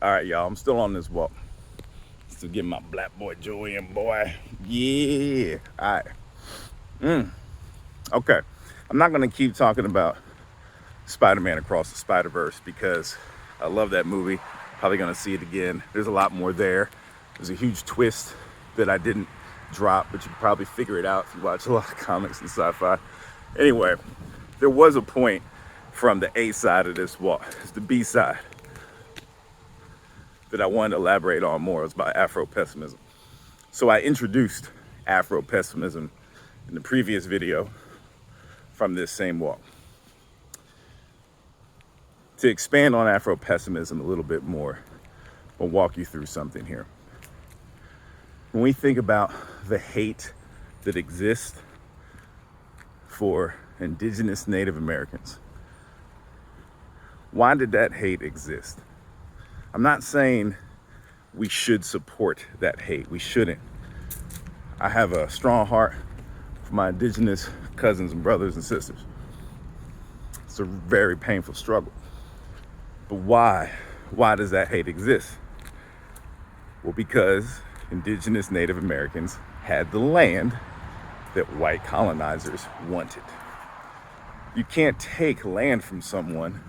All right, y'all, I'm still on this walk. Still getting my black boy joy in, boy. Yeah. All right. Okay. I'm not going to keep talking about Spider-Man Across the Spider-Verse because I love that movie. Probably going to see it again. There's a lot more there. There's a huge twist that I didn't drop, but you can probably figure it out if you watch a lot of comics and sci-fi. Anyway, there was a point from the A side of this walk. It's the B side that I wanted to elaborate on more. It was about Afropessimism. So I introduced Afropessimism in the previous video from this same walk. To expand on Afropessimism a little bit more, I'll walk you through something here. When we think about the hate that exists for indigenous Native Americans, why did that hate exist? I'm not saying we should support that hate. We shouldn't. I have a strong heart for my indigenous cousins and brothers and sisters. It's a very painful struggle. But why? Why does that hate exist? Well, because indigenous Native Americans had the land that white colonizers wanted. You can't take land from someone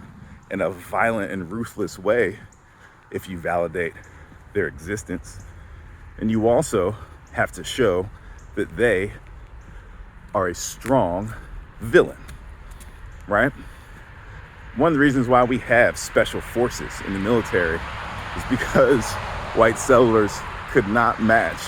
in a violent and ruthless way if you validate their existence. And you also have to show that they are a strong villain, right? One of the reasons why we have special forces in the military is because white settlers could not match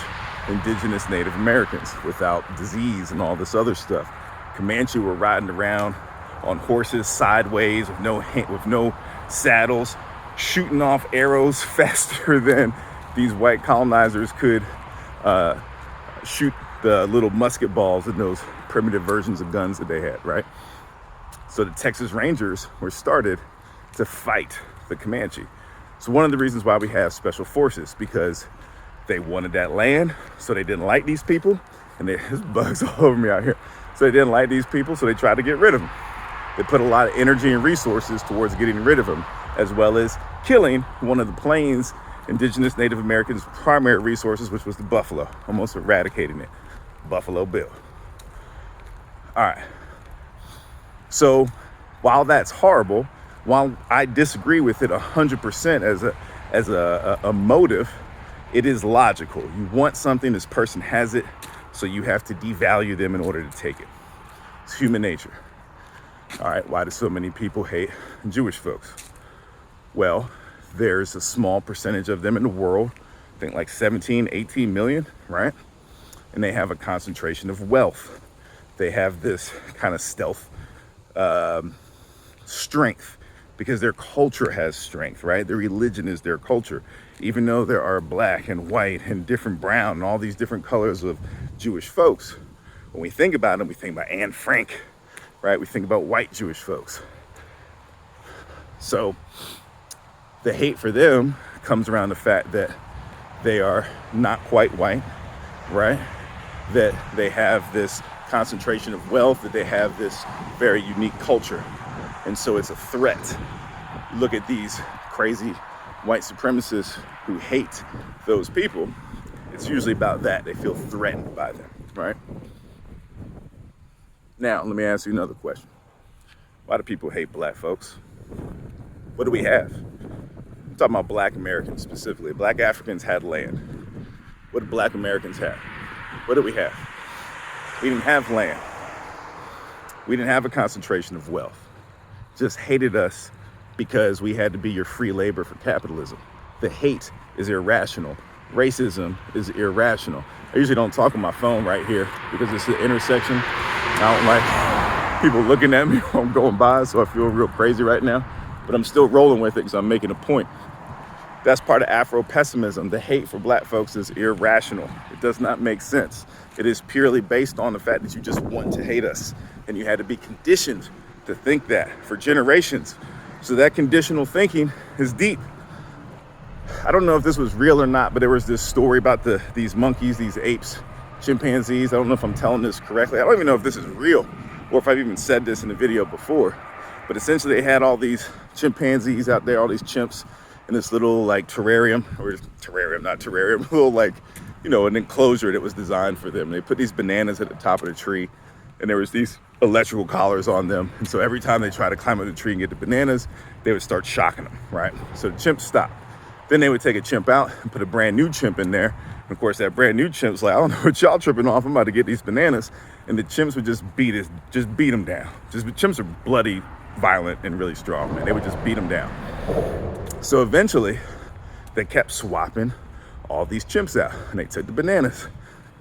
indigenous Native Americans without disease and all this other stuff. Comanche were riding around on horses sideways with no saddles, shooting off arrows faster than these white colonizers could shoot the little musket balls in those primitive versions of guns that they had, right? So the Texas Rangers were started to fight the Comanche. So one of the reasons why we have special forces, because they wanted that land, so they didn't like these people, and there's bugs all over me out here. So they didn't like these people, so they tried to get rid of them. They put a lot of energy and resources towards getting rid of them, as well as killing one of the plains indigenous Native Americans' primary resources, which was the buffalo, almost eradicating it. Buffalo Bill. All right. So while that's horrible, while I disagree with it 100% as a motive, it is logical. You want something, this person has it, so you have to devalue them in order to take it. It's human nature. All right, why do so many people hate Jewish folks? Well, there's a small percentage of them in the world, I think like 17, 18 million, right? And they have a concentration of wealth. They have this kind of stealth strength because their culture has strength, right? Their religion is their culture. Even though there are black and white and different brown and all these different colors of Jewish folks, when we think about them, we think about Anne Frank, right? We think about white Jewish folks. So the hate for them comes around the fact that they are not quite white, right? That they have this concentration of wealth, that they have this very unique culture. And so it's a threat. Look at these crazy white supremacists who hate those people. It's usually about that. They feel threatened by them, right? Now, let me ask you another question. Why do people hate black folks? What do we have? I'm talking about black Americans specifically. Black Africans had land. What did black Americans have? What did we have? We didn't have land. We didn't have a concentration of wealth. Just hated us because we had to be your free labor for capitalism. The hate is irrational. Racism is irrational. I usually don't talk on my phone right here because it's the intersection. I don't like people looking at me while I'm going by, so I feel real crazy right now. But I'm still rolling with it because I'm making a point. That's part of Afropessimism. The hate for black folks is irrational. It does not make sense. It is purely based on the fact that you just want to hate us. And you had to be conditioned to think that for generations. So that conditional thinking is deep. I don't know if this was real or not, but there was this story about these monkeys, these apes, chimpanzees. I don't know if I'm telling this correctly. I don't even know if this is real or if I've even said this in a video before. But essentially they had all these chimpanzees out there, all these chimps, in this little like terrarium, or terrarium, not terrarium, little like, you know, an enclosure that was designed for them. They put these bananas at the top of the tree, and there was these electrical collars on them. And so every time they try to climb up the tree and get the bananas, they would start shocking them, right? So the chimps stopped. Then they would take a chimp out and put a brand new chimp in there. And of course, that brand new chimp's like, I don't know what y'all tripping off. I'm about to get these bananas. And the chimps would just beat them down. Chimps are bloody, violent, and really strong, man. They would just beat them down. So eventually, they kept swapping all these chimps out, and they took the bananas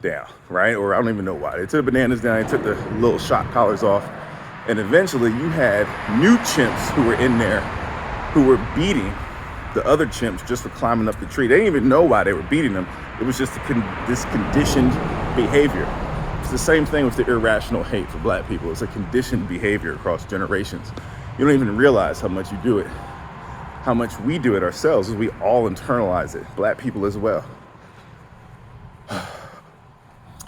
down, right? Or I don't even know why. They took the bananas down, they took the little shock collars off, and eventually you had new chimps who were in there who were beating the other chimps just for climbing up the tree. They didn't even know why they were beating them. It was just this conditioned behavior. It's the same thing with the irrational hate for black people. It's a conditioned behavior across generations. You don't even realize how much you do it, how much we do it ourselves, as we all internalize it, black people as well.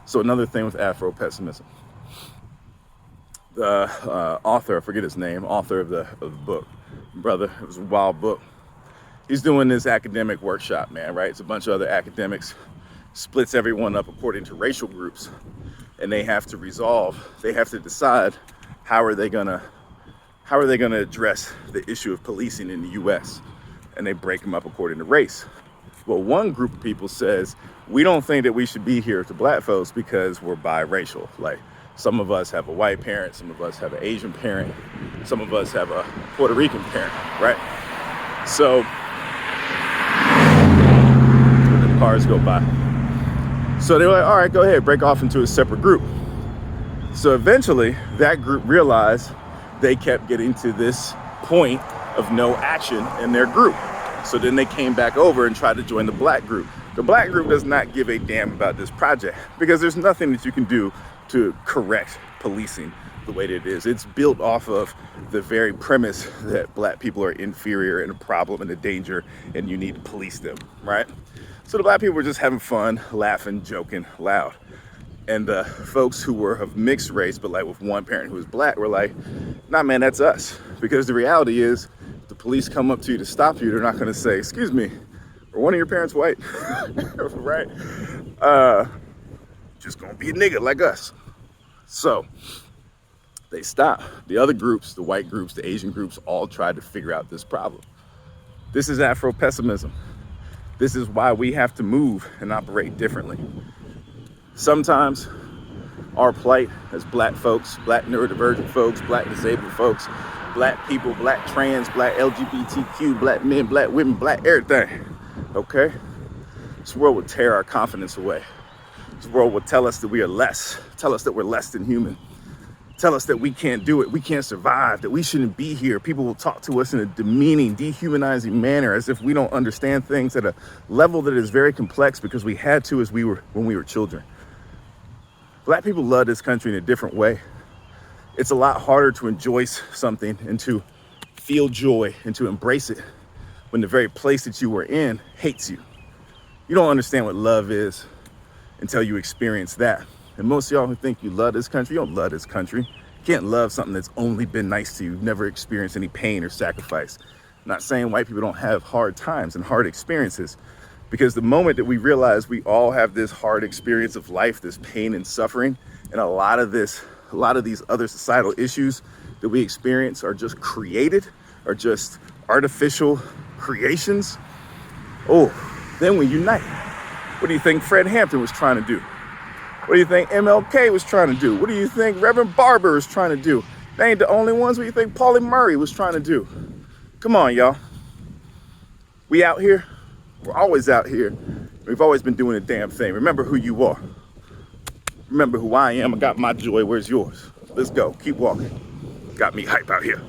So another thing with Afropessimism. The author, I forget his name, author of the book, brother, it was a wild book. He's doing this academic workshop, man, right? It's a bunch of other academics, splits everyone up according to racial groups, and they have to decide how are they gonna address the issue of policing in the US, and they break them up according to race. Well, one group of people says, we don't think that we should be here to black folks because we're biracial. Like, some of us have a white parent, some of us have an Asian parent, some of us have a Puerto Rican parent, right? So, the cars go by. So they were like, all right, go ahead, break off into a separate group. So eventually, that group realized they kept getting to this point of no action in their group. So then they came back over and tried to join the black group. The black group does not give a damn about this project because there's nothing that you can do to correct policing the way that it is. It's built off of the very premise that black people are inferior and a problem and a danger and you need to police them, right? So the black people were just having fun, laughing, joking, loud. And the folks who were of mixed race, but like with one parent who was black, were like, nah, man, that's us. Because the reality is, if the police come up to you to stop you, they're not gonna say, excuse me, are one of your parents white? Right? Just gonna be a nigga like us. So they stopped. The other groups, the white groups, the Asian groups, all tried to figure out this problem. This is Afropessimism. This is why we have to move and operate differently. Sometimes our plight as black folks, black neurodivergent folks, black disabled folks, black people, black trans, black LGBTQ, black men, black women, black everything, okay? This world will tear our confidence away. This world will tell us that we are less, tell us that we're less than human, tell us that we can't do it, we can't survive, that we shouldn't be here. People will talk to us in a demeaning, dehumanizing manner as if we don't understand things at a level that is very complex because we had to when we were children. Black people love this country in a different way. It's a lot harder to enjoy something and to feel joy and to embrace it when the very place that you were in hates you. You don't understand what love is until you experience that. And most of y'all who think you love this country, you don't love this country. You can't love something that's only been nice to you. You've never experienced any pain or sacrifice. I'm not saying white people don't have hard times and hard experiences, because the moment that we realize we all have this hard experience of life, this pain and suffering, and a lot of these other societal issues that we experience are just created, are just artificial creations, then we unite. What do you think Fred Hampton was trying to do? What do you think MLK was trying to do? What do you think Reverend Barber was trying to do? They ain't the only ones. What do you think Paulie Murray was trying to do? Come on, y'all. We out here. We're always out here. We've always been doing a damn thing. Remember who you are. Remember who I am. I got my joy. Where's yours? Let's go. Keep walking. Got me hype out here.